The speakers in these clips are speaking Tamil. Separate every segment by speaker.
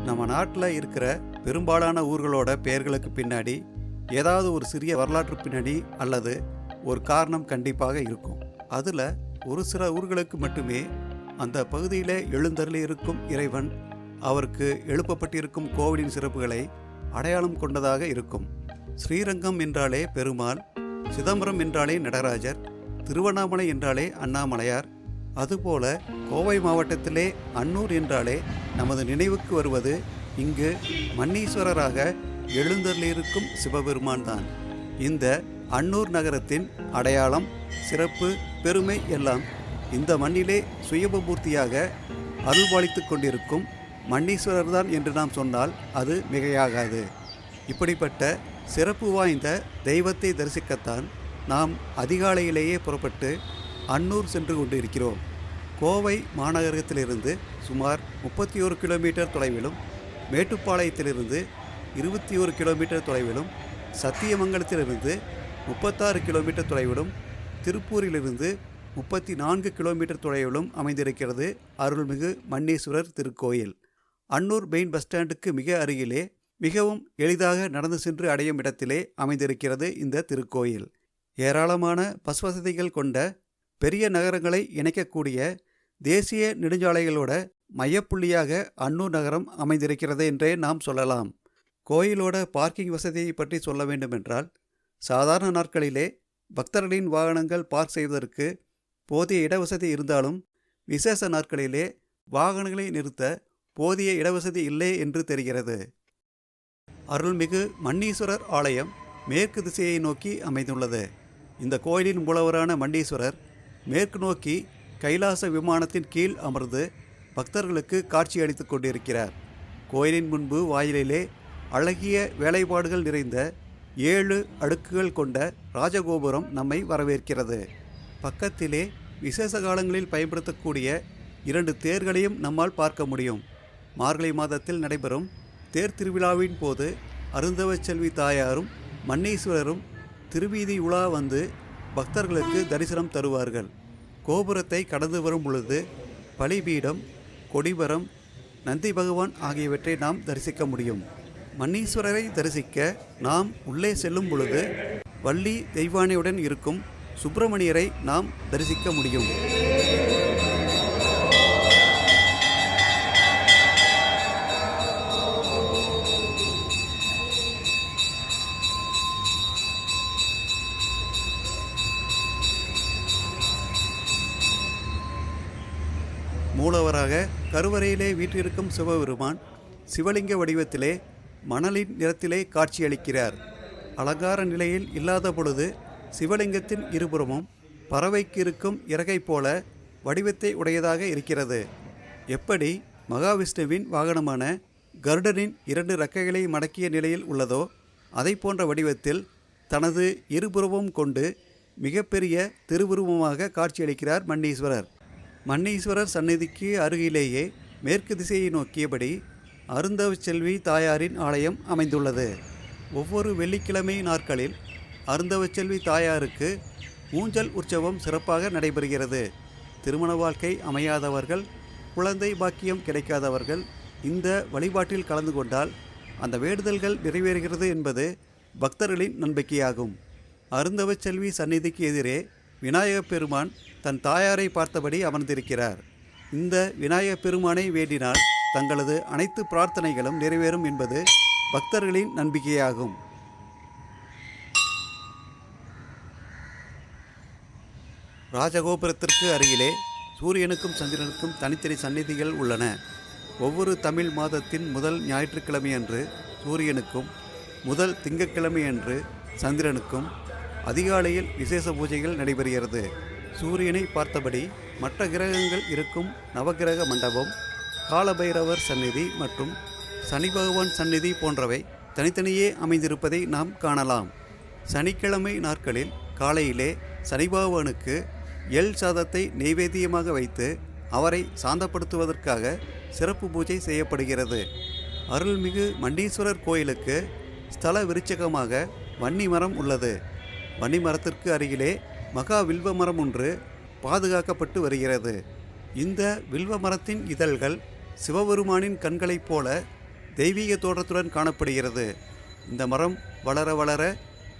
Speaker 1: நம்ம நாட்டில் இருக்கிற பெரும்பாலான ஊர்களோட பெயர்களுக்கு பின்னாடி ஏதாவது ஒரு சிறிய வரலாற்று பின்னணி அல்லது ஒரு காரணம் கண்டிப்பாக இருக்கும். அதில் ஒரு சில ஊர்களுக்கு மட்டுமே அந்த பகுதியில் எழுந்தருளி இருக்கும் இறைவன் அவருக்கு எழுப்பப்பட்டிருக்கும் கோவிலின் சிறப்புகளை அடையாளம் கொண்டதாக இருக்கும். ஸ்ரீரங்கம் என்றாலே பெருமாள், சிதம்பரம் என்றாலே நடராஜர், திருவண்ணாமலை என்றாலே அண்ணாமலையார், அதுபோல கோவை மாவட்டத்திலே அன்னூர் என்றாலே நமது நினைவுக்கு வருவது இங்கு மன்னீஸ்வரராக எழுந்தருளியிருக்கும் சிவபெருமான் தான். இந்த அன்னூர் நகரத்தின் அடையாளம், சிறப்பு, பெருமை எல்லாம் இந்த மண்ணிலே சுயம்பூர்த்தியாக அருள்பாலித்து கொண்டிருக்கும் மன்னீஸ்வரர் தான் என்று நாம் சொன்னால் அது மிகையாகாது. இப்படிப்பட்ட சிறப்பு வாய்ந்த தெய்வத்தை தரிசிக்கத்தான் நாம் அதிகாலையிலேயே புறப்பட்டு அன்னூர் சென்று கொண்டிருக்கிறோம். கோவை மாநகரத்திலிருந்து சுமார் 31 கிலோமீட்டர் தொலைவிலும், மேட்டுப்பாளையத்திலிருந்து 21 கிலோமீட்டர் தொலைவிலும், சத்தியமங்கலத்திலிருந்து 36 கிலோமீட்டர் தொலைவிலும், திருப்பூரிலிருந்து 34 கிலோமீட்டர் தொலைவிலும் அமைந்திருக்கிறது அருள்மிகு மன்னீஸ்வரர் திருக்கோயில். அன்னூர் மெயின் பஸ் ஸ்டாண்டுக்கு மிக அருகிலே மிகவும் எளிதாக நடந்து சென்று அடையும் இடத்திலே அமைந்திருக்கிறது இந்த திருக்கோயில். ஏராளமான பஸ் வசதிகள் கொண்ட பெரிய நகரங்களை இணைக்கக்கூடிய தேசிய நெடுஞ்சாலைகளோட மையப்புள்ளியாக அன்னூர் நகரம் அமைந்திருக்கிறது என்றே நாம் சொல்லலாம். கோயிலோட பார்க்கிங் வசதியை பற்றி சொல்ல வேண்டுமென்றால், சாதாரண நாட்களிலே பக்தர்களின் வாகனங்கள் பார்க் செய்வதற்கு போதிய இடவசதி இருந்தாலும் விசேஷ நாட்களிலே வாகனங்களை நிறுத்த போதிய இடவசதி இல்லை என்று தெரிகிறது. அருள்மிகு மன்னீஸ்வரர் ஆலயம் மேற்கு திசையை நோக்கி அமைந்துள்ளது. இந்த கோயிலின் மூலவரான மன்னீஸ்வரர் மேற்கு நோக்கி கைலாச விமானத்தின் கீழ் அமர்ந்து பக்தர்களுக்கு காட்சி அளித்து கொண்டிருக்கிறார். கோயிலின் முன்பு வாயிலிலே அழகிய வேலைப்பாடுகள் நிறைந்த 7 அடுக்குகள் கொண்ட ராஜகோபுரம் நம்மை வரவேற்கிறது. பக்கத்திலே விசேஷ காலங்களில் பயன்படுத்தக்கூடிய 2 தேர்களையும் நம்மால் பார்க்க முடியும். மார்கழி மாதத்தில் நடைபெறும் தேர் திருவிழாவின் போது அருந்தவச் செல்வி தாயாரும் மன்னீஸ்வரரும் திருவீதி உலா வந்து பக்தர்களுக்கு தரிசனம் தருவார்கள். கோபுரத்தை கடந்து வரும் பொழுது பலிபீடம், கொடிமரம், நந்தி பகவான் ஆகியவற்றை நாம் தரிசிக்க முடியும். மன்னீஸ்வரரை தரிசிக்க நாம் உள்ளே செல்லும் பொழுது வள்ளி தெய்வானையுடன் இருக்கும் சுப்பிரமணியரை நாம் தரிசிக்க முடியும். மூலவராக கருவறையிலே வீற்றிருக்கும் சிவபெருமான் சிவலிங்க வடிவத்திலே மணலின் நிறத்திலே காட்சியளிக்கிறார். அலங்கார நிலையில் இல்லாத பொழுது சிவலிங்கத்தின் இருபுறமும் பறவைக்கு இருக்கும் இறகை போல வடிவத்தை உடையதாக இருக்கிறது. எப்படி மகாவிஷ்ணுவின் வாகனமான கருடனின் 2 இறக்கைகளை மடக்கிய நிலையில் உள்ளதோ அதை போன்ற வடிவத்தில் தனது இருபுறமும் கொண்டு மிகப்பெரிய திருவுருவமாக காட்சியளிக்கிறார் மன்னீஸ்வரர். மன்னீஸ்வரர் சந்நிதிக்கு அருகிலேயே மேற்கு திசையை நோக்கியபடி அருந்தவச் செல்வி தாயாரின் ஆலயம் அமைந்துள்ளது. ஒவ்வொரு வெள்ளிக்கிழமை நாட்களில் அருந்தவச் செல்வி தாயாருக்கு ஊஞ்சல் உற்சவம் சிறப்பாக நடைபெறுகிறது. திருமண வாழ்க்கை அமையாதவர்கள், குழந்தை பாக்கியம் கிடைக்காதவர்கள் இந்த வழிபாட்டில் கலந்து கொண்டால் அந்த வேண்டுதல்கள் நிறைவேறுகிறது என்பது பக்தர்களின் நம்பிக்கையாகும். அருந்தவச் செல்வி சந்நிதிக்கு எதிரே விநாயகப் பெருமான் தன் தாயாரை பார்த்தபடி அமர்ந்திருக்கிறார். இந்த விநாயகப் பெருமானை வேண்டினால் தங்களது அனைத்து பிரார்த்தனைகளும் நிறைவேறும் என்பது பக்தர்களின் நம்பிக்கையாகும். ராஜகோபுரத்திற்கு அருகிலே சூரியனுக்கும் சந்திரனுக்கும் தனித்தனி சந்நிதிகள் உள்ளன. ஒவ்வொரு தமிழ் மாதத்தின் முதல் ஞாயிற்றுக்கிழமையன்று சூரியனுக்கும், முதல் திங்கட்கிழமையன்று சந்திரனுக்கும் அதிகாலையில் விசேஷ பூஜைகள் நடைபெறுகிறது. சூரியனை பார்த்தபடி மற்ற கிரகங்கள் இருக்கும் நவகிரக மண்டபம், காலபைரவர் சந்நிதி மற்றும் சனி பகவான் சந்நிதி போன்றவை தனித்தனியே அமைந்திருப்பதை நாம் காணலாம். சனிக்கிழமை நாட்களில் காலையிலே சனி பகவானுக்கு எள் சாதத்தை நெய்வேத்தியமாக வைத்து அவரை சாந்தப்படுத்துவதற்காக சிறப்பு பூஜை செய்யப்படுகிறது. அருள்மிகு மன்னீஸ்வரர் கோயிலுக்கு ஸ்தல விருட்சகமாக வன்னி மரம் உள்ளது. வன்னி மரத்திற்கு அருகிலே மகா வில்வ மரம் ஒன்று பாதுகாக்கப்பட்டு வருகிறது. இந்த வில்வ மரத்தின் இதழ்கள் சிவபெருமானின் கண்களைப் போல தெய்வீக தோற்றத்துடன் காணப்படுகிறது. இந்த மரம் வளர வளர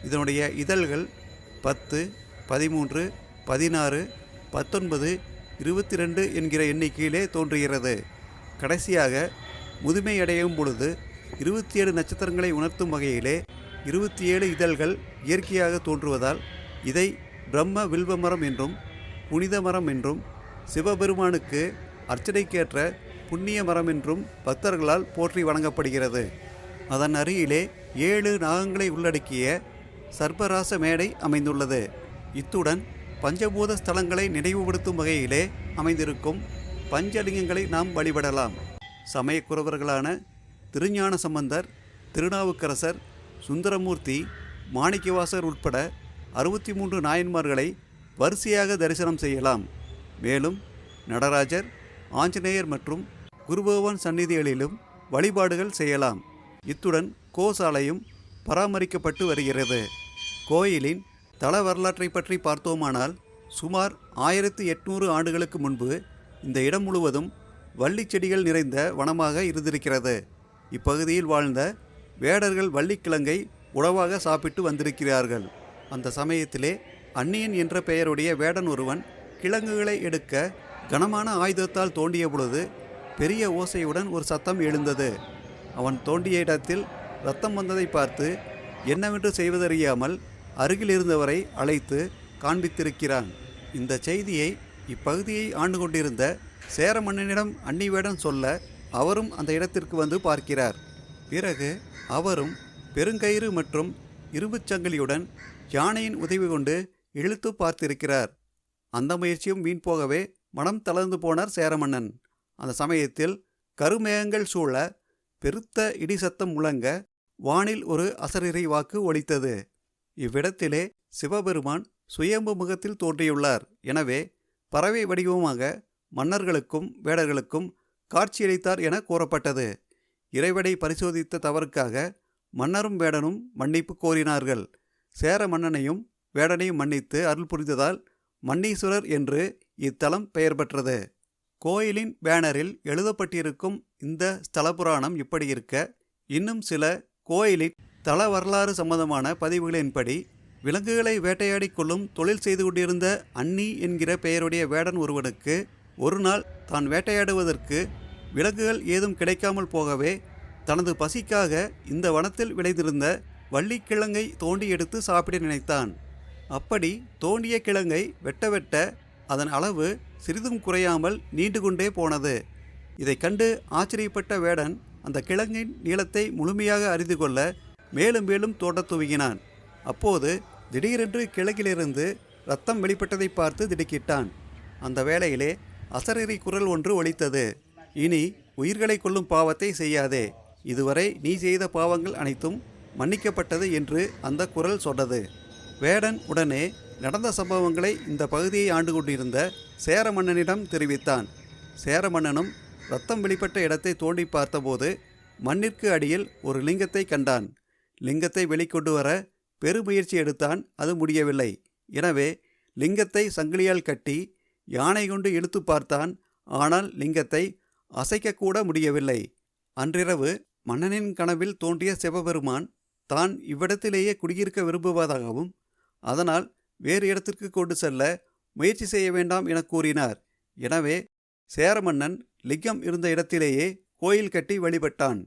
Speaker 1: இதனுடைய இதழ்கள் 10, 13, 16, 19, 22 என்கிற எண்ணிக்கையிலே தோன்றுகிறது. கடைசியாக முதுமை அடையும் பொழுது 27 நட்சத்திரங்களை உணர்த்தும் வகையிலே 27 இதழ்கள் இயற்கையாக தோன்றுவதால் இதை பிரம்ம வில்வ மரம் என்றும் புனித மரம் என்றும் சிவபெருமானுக்கு அர்ச்சனைக்கேற்ற புண்ணிய மரம் என்றும் பக்தர்களால் போற்றி வணங்கப்படுகிறது. அதன் அருகிலே 7 நாகங்களை உள்ளடக்கிய சர்பராச மேடை அமைந்துள்ளது. இத்துடன் பஞ்சபூத ஸ்தலங்களை நினைவுபடுத்தும் வகையிலே அமைந்திருக்கும் பஞ்சலிங்கங்களை நாம் வழிபடலாம். சமயக்குறவர்களான திருஞான சம்பந்தர், திருநாவுக்கரசர், சுந்தரமூர்த்தி, மாணிக்கவாசர் உட்பட 63 நாயன்மார்களை வரிசையாக தரிசனம் செய்யலாம். மேலும் நடராஜர், ஆஞ்சநேயர் மற்றும் குருபகவான் சந்நிதிகளிலும் வழிபாடுகள் செய்யலாம். இத்துடன் கோசாலையும் பராமரிக்கப்பட்டு வருகிறது. கோயிலின் தல வரலாற்றை பற்றி பார்த்தோமானால் சுமார் 1800 ஆண்டுகளுக்கு முன்பு இந்த இடம் முழுவதும் வள்ளி செடிகள் நிறைந்த வனமாக இருந்திருக்கிறது. இப்பகுதியில் வாழ்ந்த வேடர்கள் வள்ளிக்கிழங்கை உணவாக சாப்பிட்டு வந்திருக்கிறார்கள். அந்த சமயத்திலே அந்நியன் என்ற பெயருடைய வேடன் ஒருவன் கிழங்குகளை எடுக்க கனமான ஆயுதத்தால் தோண்டிய பொழுது பெரிய ஓசையுடன் ஒரு சத்தம் எழுந்தது. அவன் தோண்டிய இடத்தில் ரத்தம் வந்ததை பார்த்து என்னவென்று செய்வதறியாமல் அருகில் இருந்தவரை அழைத்து காண்பித்திருக்கிறான். இந்த செய்தியை இப்பகுதியை ஆண்டு கொண்டிருந்த சேர மன்னனிடம் அன்னி வேடன் சொல்ல அவரும் அந்த இடத்திற்கு வந்து பார்க்கிறார். பிறகு அவரும் பெருங்கயிறு மற்றும் இரும்புச் சங்கிலியுடன் யானையின் உதவி கொண்டு இழுத்து பார்த்திருக்கிறார். அந்த முயற்சியும் வீண் போகவே மனம் தளர்ந்து போனார் சேரமன்னன். அந்த சமயத்தில் கருமேகங்கள் சூழ பெருத்த இடி சத்தம் முழங்க வானில் ஒரு அசரீரி வாக்கு ஒலித்தது. இவ்விடத்திலே சிவபெருமான் சுயம்பு முகத்தில் தோன்றியுள்ளார். எனவே பறவை வடிவமாக மன்னர்களுக்கும் வேடர்களுக்கும் காட்சியளித்தார் என கூறப்பட்டது. இறைவனை பரிசோதித்த தவறுக்காக மன்னரும் வேடனும் மன்னிப்பு கோரினார்கள். சேர மன்னனையும் வேடனையும் மன்னித்து அருள் புரிந்ததால் மன்னீஸ்வரர் என்று இத்தலம் பெயர் பெற்றது. கோயிலின் பேனரில் எழுதப்பட்டிருக்கும் இந்த ஸ்தல புராணம் இப்படி இருக்க, இன்னும் சில கோயிலின் தல வரலாறு சம்பந்தமான பதிவுகளின்படி விலங்குகளை வேட்டையாடி கொள்ளும் தொழில் செய்து கொண்டிருந்த அன்னி என்கிற பெயருடைய வேடன் ஒருவனுக்கு ஒரு நாள் தான் வேட்டையாடுவதற்கு விலங்குகள் ஏதும் கிடைக்காமல் போகவே தனது பசிக்காக இந்த வனத்தில் விளைந்திருந்த வள்ளிக்கிழங்கை தோண்டி எடுத்து சாப்பிட நினைத்தான். அப்படி தோண்டிய கிழங்கை வெட்ட வெட்ட அதன் அளவு சிறிதும் குறையாமல் நீண்டு கொண்டே போனது. இதை கண்டு ஆச்சரியப்பட்ட வேடன் அந்த கிழங்கின் நீளத்தை முழுமையாக அறிந்து கொள்ள மேலும் மேலும் தோண்டத் துவங்கினான். அப்போது திடீரென்று கிழங்கிலிருந்து ரத்தம் வெளிப்பட்டதை பார்த்து திடுக்கிட்டான். அந்த வேளையிலே அசரீரி குரல் ஒன்று ஒலித்தது. இனி உயிர்களை கொல்லும் பாவத்தை செய்யாதே, இதுவரை நீ செய்த பாவங்கள் அனைத்தும் மன்னிக்கப்பட்டது என்று அந்த குரல் சொன்னது. வேடன் உடனே நடந்த சம்பவங்களை இந்த பகுதியை ஆண்டு கொண்டிருந்த சேர மன்னனிடம் தெரிவித்தான். சேர மன்னனும் ரத்தம் வெளிப்பட்ட இடத்தை தோண்டி பார்த்தபோது மண்ணிற்கு அடியில் ஒரு லிங்கத்தை கண்டான். லிங்கத்தை வெளிக்கொண்டு வர பெருமுயற்சி எடுத்தான். அது முடியவில்லை. எனவே லிங்கத்தை சங்கிலியால் கட்டி யானை கொண்டு இழுத்து பார்த்தான். ஆனால் லிங்கத்தை அசைக்கக்கூட முடியவில்லை. அன்றிரவு மன்னனின் கனவில் தோன்றிய சிவபெருமான் தான் இவ்விடத்திலேயே குடியிருக்க விரும்புவதாகவும் அதனால் வேறு இடத்திற்கு கொண்டு செல்ல முயற்சி செய்ய வேண்டாம் என கூறினார். எனவே சேரமன்னன் லிங்கம் இருந்த இடத்திலேயே கோயில் கட்டி வழிபட்டான்.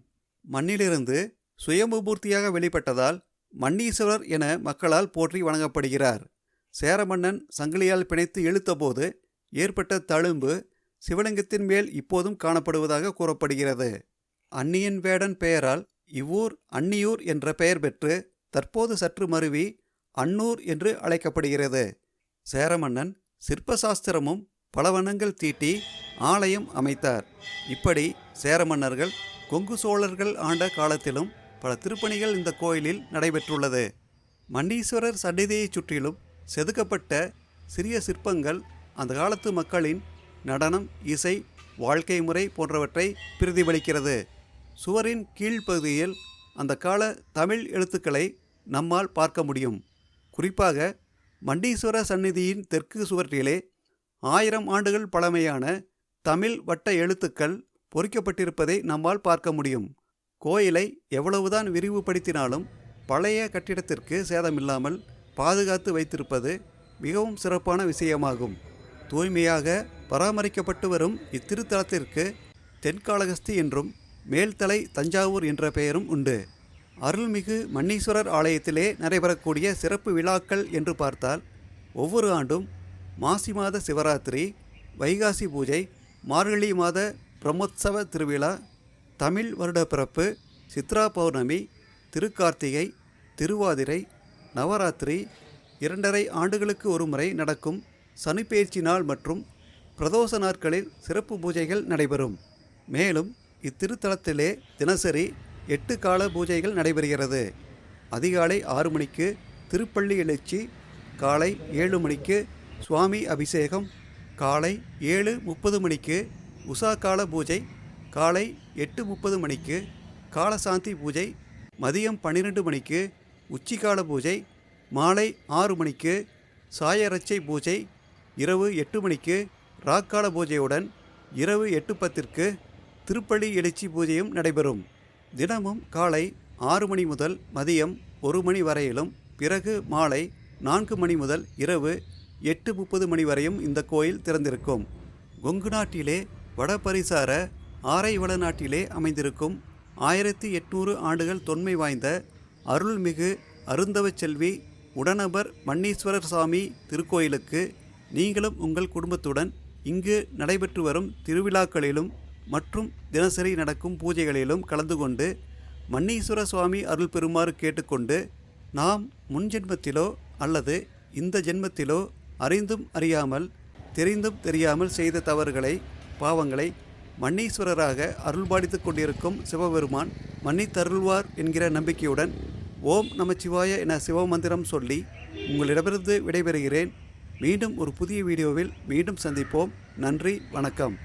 Speaker 1: மண்ணிலிருந்து சுயம்புமூர்த்தியாக வெளிப்பட்டதால் மன்னீஸ்வரர் என மக்களால் போற்றி வணங்கப்படுகிறார். சேரமன்னன் சங்கிலியால் பிணைத்து இழுத்தபோது ஏற்பட்ட தழும்பு சிவலிங்கத்தின் மேல் இப்போதும் காணப்படுவதாக கூறப்படுகிறது. அந்நியன் வேடன் பெயரால் இவ்வூர் அன்னியூர் என்ற பெயர் பெற்று தற்போது சற்று மருவி அன்னூர் என்று அழைக்கப்படுகிறது. சேரமன்னன் சிற்பசாஸ்திரமும் பல வண்ணங்கள் தீட்டி ஆலயம் அமைத்தார். இப்படி சேரமன்னர்கள் கொங்கு சோழர்கள் ஆண்ட காலத்திலும் பல திருப்பணிகள் இந்த கோயிலில் நடைபெற்றுள்ளது. மன்னீஸ்வரர் சந்நிதியைச் சுற்றிலும் செதுக்கப்பட்ட சிறிய சிற்பங்கள் அந்த காலத்து மக்களின் நடனம், இசை, வாழ்க்கை முறை போன்றவற்றை பிரதிபலிக்கிறது. சுவரின் கீழ்ப்பகுதியில் அந்த கால தமிழ் எழுத்துக்களை நம்மால் பார்க்க முடியும். குறிப்பாக மண்டீஸ்வர சந்நிதியின் தெற்கு சுவற்றிலே 1000 ஆண்டுகள் பழமையான தமிழ் வட்ட எழுத்துக்கள் பொறிக்கப்பட்டிருப்பதை நம்மால் பார்க்க முடியும். கோயிலை எவ்வளவுதான் விரிவுபடுத்தினாலும் பழைய கட்டிடத்திற்கு சேதமில்லாமல் பாதுகாத்து வைத்திருப்பது மிகவும் சிறப்பான விஷயமாகும். தூய்மையாக பராமரிக்கப்பட்டு வரும் இத்திருத்தலத்திற்கு தென்காளஹஸ்தி என்றும் மேல்தலை தஞ்சாவூர் என்ற பெயரும் உண்டு. அருள்மிகு மன்னீஸ்வரர் ஆலயத்திலே நடைபெறக்கூடிய சிறப்பு விழாக்கள் என்று பார்த்தால், ஒவ்வொரு ஆண்டும் மாசி மாத சிவராத்திரி, வைகாசி பூஜை, மார்கழி மாத பிரம்மோற்சவ திருவிழா, தமிழ் வருட பிறப்பு, சித்ரா பௌர்ணமி, திருக்கார்த்திகை, திருவாதிரை, நவராத்திரி, 2½ ஆண்டுகளுக்கு ஒரு முறை நடக்கும் சனிப்பெயர்ச்சி நாள் மற்றும் பிரதோஷ நாட்களில் சிறப்பு பூஜைகள் நடைபெறும். மேலும் இத்திருத்தலத்திலே தினசரி 8 கால பூஜைகள் நடைபெறுகிறது. அதிகாலை 6 மணிக்கு திருப்பள்ளி எழுச்சி, காலை 7 மணிக்கு சுவாமி அபிஷேகம், காலை 7:30 மணிக்கு உஷா கால பூஜை, காலை 8:30 மணிக்கு காலசாந்தி பூஜை, மதியம் 12 மணிக்கு உச்சிக்கால பூஜை, மாலை 6 மணிக்கு சாயரட்சை பூஜை, இரவு 8 மணிக்கு ராக்கால பூஜையுடன் இரவு 8:10ற்கு திருப்பள்ளி எழுச்சி பூஜையும் நடைபெறும். தினமும் காலை 6 மணி முதல் மதியம் 1 மணி வரையிலும், பிறகு மாலை 4 மணி முதல் இரவு 8:30 மணி வரையும் இந்த கோயில் திறந்திருக்கும். கொங்கு நாட்டிலே வடபரிசார ஆரைவள நாட்டிலே அமைந்திருக்கும் 1800 ஆண்டுகள் தொன்மை வாய்ந்த அருள்மிகு அருந்தவச் செல்வி உடனபர் மன்னீஸ்வரர் சாமி திருக்கோயிலுக்கு நீங்களும் உங்கள் குடும்பத்துடன் இங்கு நடைபெற்று வரும் திருவிழாக்களிலும் மற்றும் தினசரி நடக்கும் பூஜைகளிலும் கலந்து கொண்டு மன்னீஸ்வர சுவாமி அருள் பெறுமாறு கேட்டுக்கொண்டு, நாம் முன் ஜென்மத்திலோ அல்லது இந்த ஜென்மத்திலோ அறிந்தும் அறியாமல் தெரிந்தும் தெரியாமல் செய்த தவறுகளை பாவங்களை மன்னீஸ்வரராக அருள்பாலித்து கொண்டிருக்கும் சிவபெருமான் மன்னித்தருள்வார் என்கிற நம்பிக்கையுடன் ஓம் நமச்சிவாய என சிவமந்திரம் சொல்லி உங்களிடமிருந்து விடைபெறுகிறேன். மீண்டும் ஒரு புதிய வீடியோவில் மீண்டும் சந்திப்போம். நன்றி, வணக்கம்.